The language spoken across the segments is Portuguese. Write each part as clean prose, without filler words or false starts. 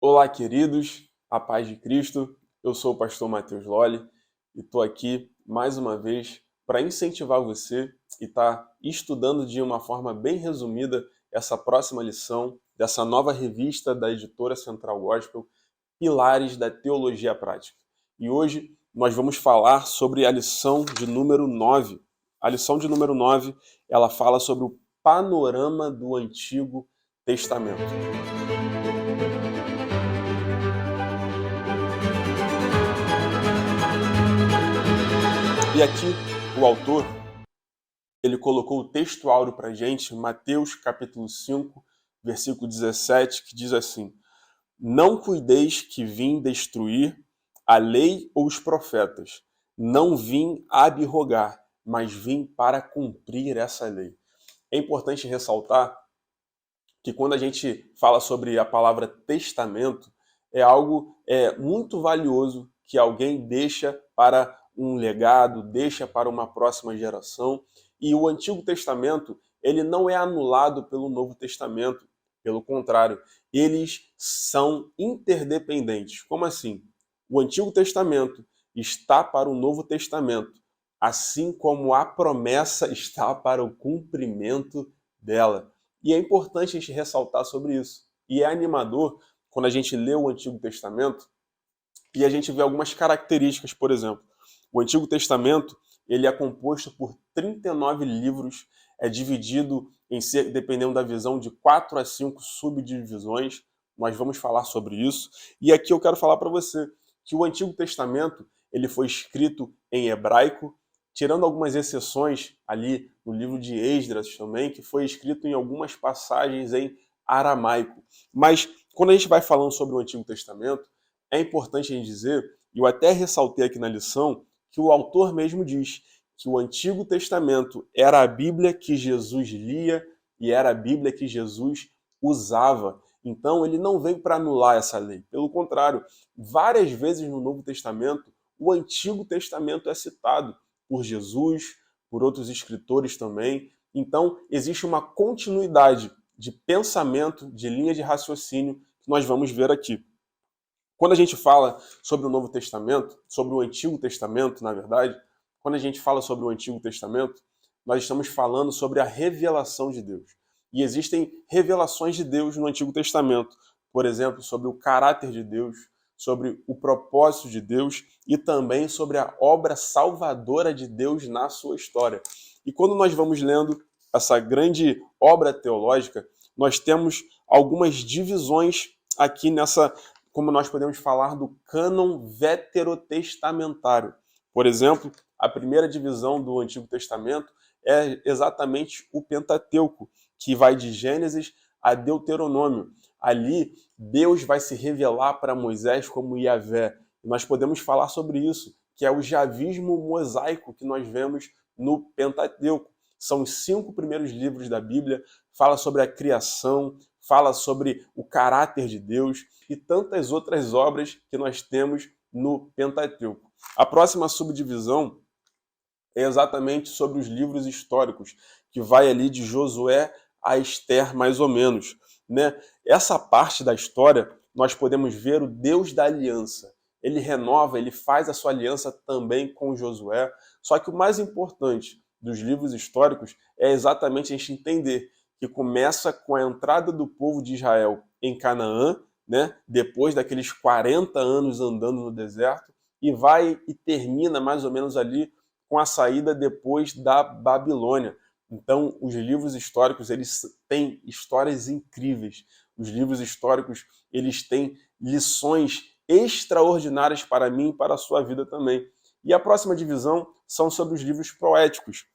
Olá, queridos, a paz de Cristo. Eu sou o pastor Matheus Lolli e estou aqui mais uma vez para incentivar você e estar estudando de uma forma bem resumida essa próxima lição dessa nova revista da editora Central Gospel, Pilares da Teologia Prática. E hoje nós vamos falar sobre a lição de número 9. A lição de número 9, ela fala sobre o panorama do Antigo Testamento. E aqui o autor, ele colocou o texto áureo para a gente, Mateus capítulo 5, versículo 17, que diz assim: Não cuideis que vim destruir a lei ou os profetas. Não vim abrogar, mas vim para cumprir essa lei. É importante ressaltar que quando a gente fala sobre a palavra testamento, é algo muito valioso que alguém deixa para um legado, deixa para uma próxima geração. E o Antigo Testamento, ele não é anulado pelo Novo Testamento. Pelo contrário, eles são interdependentes. Como assim? O Antigo Testamento está para o Novo Testamento, assim como a promessa está para o cumprimento dela. E é importante a gente ressaltar sobre isso. E é animador quando a gente lê o Antigo Testamento e a gente vê algumas características, por exemplo. O Antigo Testamento, ele é composto por 39 livros, é dividido em, dependendo da visão, de 4 a 5 subdivisões. Nós vamos falar sobre isso. E aqui eu quero falar para você que o Antigo Testamento, ele foi escrito em hebraico, tirando algumas exceções ali no livro de Esdras também, que foi escrito em algumas passagens em aramaico. Mas quando a gente vai falando sobre o Antigo Testamento, é importante a gente dizer, e eu até ressaltei aqui na lição, que o autor mesmo diz que o Antigo Testamento era a Bíblia que Jesus lia e era a Bíblia que Jesus usava. Então ele não veio para anular essa lei. Pelo contrário, várias vezes no Novo Testamento, o Antigo Testamento é citado por Jesus, por outros escritores também. Então existe uma continuidade de pensamento, de linha de raciocínio que nós vamos ver aqui. Quando a gente fala sobre o Novo Testamento, sobre o Antigo Testamento, na verdade, quando a gente fala sobre o Antigo Testamento, nós estamos falando sobre a revelação de Deus. E existem revelações de Deus no Antigo Testamento, por exemplo, sobre o caráter de Deus, sobre o propósito de Deus e também sobre a obra salvadora de Deus na sua história. E quando nós vamos lendo essa grande obra teológica, nós temos algumas divisões aqui nessa, como nós podemos falar do cânon veterotestamentário. Por exemplo, a primeira divisão do Antigo Testamento é exatamente o Pentateuco, que vai de Gênesis a Deuteronômio. Ali, Deus vai se revelar para Moisés como Yahvé. E nós podemos falar sobre isso, que é o javismo mosaico que nós vemos no Pentateuco. São os 5 primeiros livros da Bíblia, fala sobre a criação, fala sobre o caráter de Deus e tantas outras obras que nós temos no Pentateuco. A próxima subdivisão é exatamente sobre os livros históricos, que vai ali de Josué a Esther, mais ou menos. Né? Essa parte da história, nós podemos ver o Deus da aliança. Ele renova, ele faz a sua aliança também com Josué. Só que o mais importante dos livros históricos é exatamente a gente entender que começa com a entrada do povo de Israel em Canaã, né? Depois daqueles 40 anos andando no deserto, e vai e termina mais ou menos ali com a saída depois da Babilônia. Então, os livros históricos, eles têm histórias incríveis. Os livros históricos, eles têm lições extraordinárias para mim e para a sua vida também. E a próxima divisão são sobre os livros poéticos.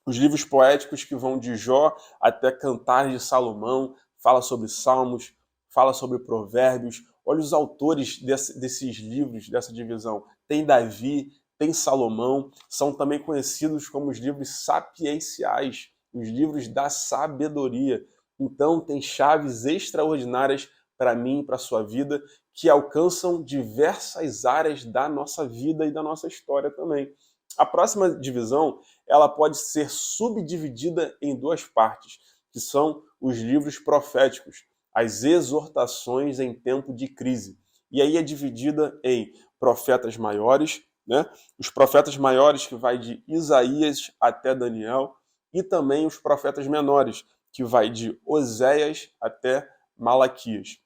Os livros poéticos que vão de Jó até Cantares de Salomão, fala sobre Salmos, fala sobre Provérbios. Olha os autores desses livros, dessa divisão. Tem Davi, tem Salomão, são também conhecidos como os livros sapienciais, os livros da sabedoria. Então, tem chaves extraordinárias para mim e para a sua vida, que alcançam diversas áreas da nossa vida e da nossa história também. A próxima divisão, ela pode ser subdividida em 2 partes, que são os livros proféticos. as exortações em tempo de crise. E aí é dividida em profetas maiores, né? Os profetas maiores que vai de Isaías até Daniel, e também os profetas menores, que vai de Oséias até Malaquias.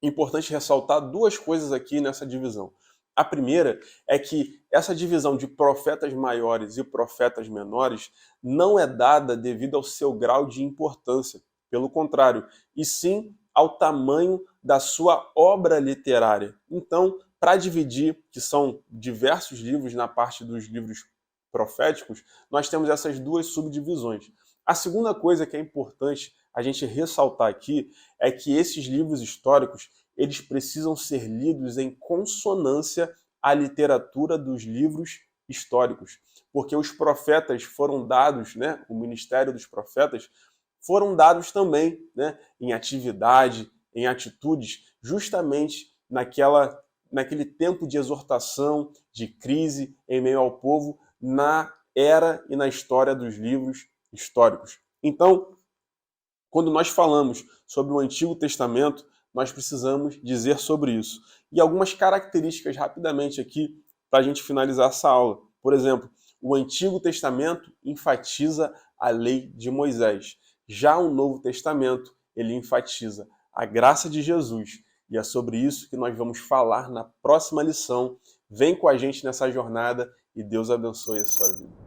Importante ressaltar duas coisas aqui nessa divisão. A primeira é que essa divisão de profetas maiores e profetas menores não é dada devido ao seu grau de importância, pelo contrário, e sim ao tamanho da sua obra literária. Então, para dividir, que são diversos livros na parte dos livros proféticos, nós temos essas duas subdivisões. A segunda coisa que é importante a gente ressaltar aqui é que esses livros históricos eles precisam ser lidos em consonância à literatura dos livros históricos, porque os profetas foram dados, né, o ministério dos profetas foram dados também, né, em atividade, em atitudes, justamente naquele tempo de exortação, de crise em meio ao povo, na era e na história dos livros históricos. Então, quando nós falamos sobre o Antigo Testamento, nós precisamos dizer sobre isso. E algumas características rapidamente aqui para a gente finalizar essa aula. Por exemplo, o Antigo Testamento enfatiza a lei de Moisés. Já o Novo Testamento, ele enfatiza a graça de Jesus. E é sobre isso que nós vamos falar na próxima lição. Vem com a gente nessa jornada e Deus abençoe a sua vida.